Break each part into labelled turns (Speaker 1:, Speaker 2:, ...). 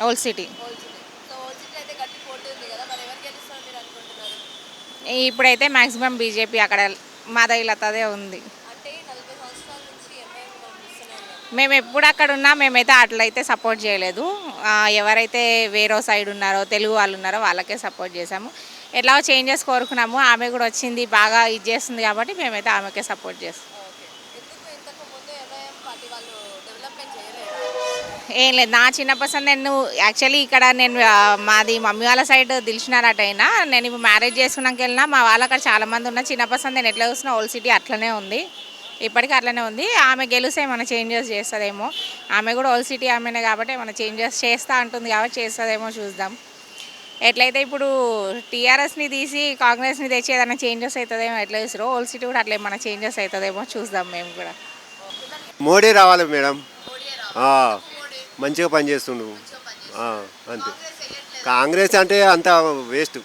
Speaker 1: Old city. ఇప్పుడైతే maximum BJP అక్కడ మాధవిలతదే ఉంది. మేము ఎప్పుడు అక్కడ ఉన్నా మేమైతే అట్లయితే సపోర్ట్ చేయలేదు. ఎవరైతే వేరే సైడ్ ఉన్నారో తెలుగు వాళ్ళు ఉన్నారో వాళ్ళకే సపోర్ట్ చేసాము. ఎట్లా చేంజెస్ కోరుకున్నాము, ఆమె కూడా వచ్చింది బాగా ఇది చేస్తుంది కాబట్టి మేమైతే ఆమెకే సపోర్ట్ చేస్తాం. ఏం లేదు, నా చిన్నప్పటి నేను యాక్చువల్లీ ఇక్కడ నేను మాది మమ్మీ వాళ్ళ సైడ్ దిల్చున్నారటైనా నేను ఇప్పుడు మ్యారేజ్ చేసుకున్నాక వెళ్ళినా మా వాళ్ళు అక్కడ చాలామంది ఉన్నా చిన్నప్పటి నేను ఎట్లా చూసినా ఓల్డ్ సిటీ అట్లనే ఉంది, ఇప్పటికీ అట్లనే ఉంది. ఆమె గెలిస్తే ఏమైనా చేంజెస్ చేస్తుందేమో, ఆమె కూడా ఓల్డ్ సిటీ ఆమెనే కాబట్టి ఏమైనా చేంజెస్ చేస్తూ అంటుంది కాబట్టి చేస్తుందేమో చూద్దాం. ఎట్లయితే ఇప్పుడు టీఆర్ఎస్ని తీసి కాంగ్రెస్ని తెచ్చి ఏదైనా చేంజెస్ అవుతుందేమో ఎట్లా చూసారో ఓల్డ్ సిటీ కూడా అట్లా ఏమైనా చేంజెస్ అవుతుందేమో చూద్దాం మేము కూడా.
Speaker 2: మోడీ రావాలి మేడం, మంచిగా పనిచేస్తుండు అంతే. కాంగ్రెస్ అంటే అంత వేస్ట్.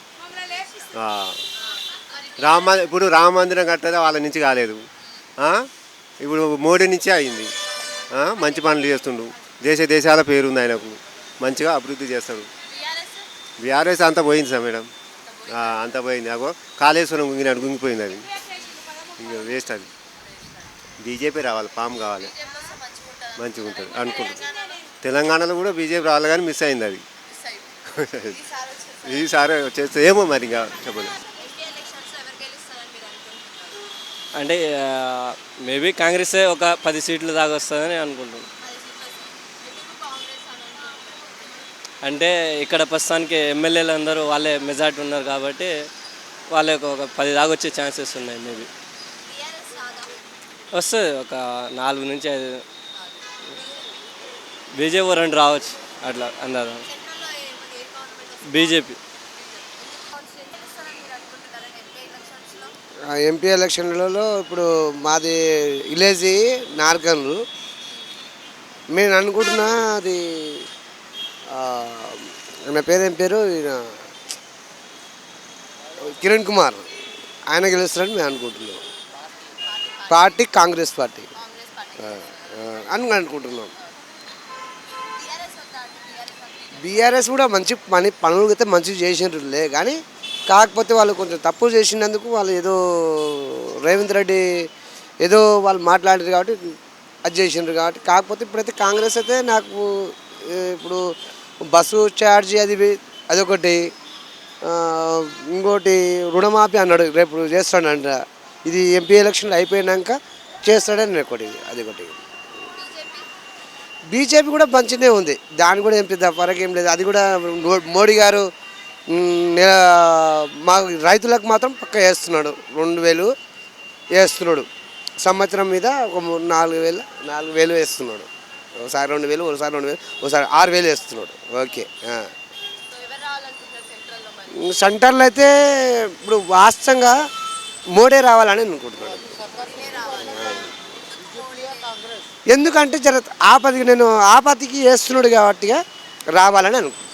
Speaker 2: ఇప్పుడు రామ మందిరం కట్టేది వాళ్ళ నుంచి కాలేదు, ఇప్పుడు మోడీ నుంచే అయింది. మంచి పనులు చేస్తుండు, దేశాల పేరుంది ఆయనకు, మంచిగా అభివృద్ధి చేస్తాడు. బీఆర్ఎస్ అంతా పోయింది సార్ మేడం, అంతా పోయింది. అగో కాళేశ్వరం గుంగిపోయింది, అది ఇంకా వేస్ట్. అది బీజేపీ రావాలి, పాము కావాలి, మంచిగా ఉంటుంది అనుకుంటుంది. తెలంగాణలో కూడా బీజేపీ రావాలి కానీ మిస్ అయింది అది. ఈసారి చేస్తే ఏమో మరి ఇంకా చెప్పలేదు.
Speaker 3: అంటే మేబీ కాంగ్రెస్ ఒక 10 సీట్లు దాకా వస్తుందని అనుకుంటున్నాను. అంటే ఇక్కడ ప్రస్తుతానికి ఎమ్మెల్యేలు అందరూ వాళ్ళే మెజార్టీ ఉన్నారు కాబట్టి వాళ్ళకి ఒక 10 దాకా వచ్చే ఛాన్సెస్ ఉన్నాయి. మేబీ వస్తుంది, ఒక 4 నుంచి 5. బీజేపీ 2 రావచ్చు అట్లా అందరూ. బీజేపీ
Speaker 4: ఎంపీ ఎలక్షన్లలో ఇప్పుడు మాది విలేజ్ నార్కన్లు. నేను అనుకుంటున్నా అది ఆయన పేరేం పేరు, కిరణ్ కుమార్, ఆయన గెలుస్తారని మేము అనుకుంటున్నాం. పార్టీ కాంగ్రెస్ పార్టీ అని అనుకుంటున్నాం. బీఆర్ఎస్ కూడా మంచి పనులు అయితే మంచిగా చేసినట్లే కానీ కాకపోతే వాళ్ళు కొంచెం తప్పు చేసినందుకు వాళ్ళు ఏదో రేవంత్ రెడ్డి ఏదో వాళ్ళు మాట్లాడారు కాబట్టి అది చేసినారు కాబట్టి. కాకపోతే ఇప్పుడైతే కాంగ్రెస్ అయితే నాకు ఇప్పుడు బస్సు ఛార్జీ అదొకటి, ఇంకోటి రుణమాఫీ అన్నాడు రేపు చేస్తాడంట. ఇది ఎంపీ ఎలక్షన్లు అయిపోయినాక చేస్తాడని ఒకటి, అది ఒకటి. బీజేపీ కూడా మంచిదే ఉంది, దాని కూడా ఏం పెద్ద ఫరక్ ఏం లేదు. అది కూడా మోడీ గారు మా రైతులకు మాత్రం పక్క వేస్తున్నాడు, 2000 వేస్తున్నాడు. సంవత్సరం మీద ఒక 4,000 వేస్తున్నాడు. ఒకసారి 2,000, ఒకసారి 2,000, ఒకసారి 6,000 వేస్తున్నాడు. ఓకే. సెంటర్లో అయితే ఇప్పుడు వాస్తవంగా మోడీ రావాలని అనుకుంటున్నాడు. ఎందుకంటే ఆపదికి వేస్తున్నాడు కాబట్టి రావాలని అనుకుంటున్నాను.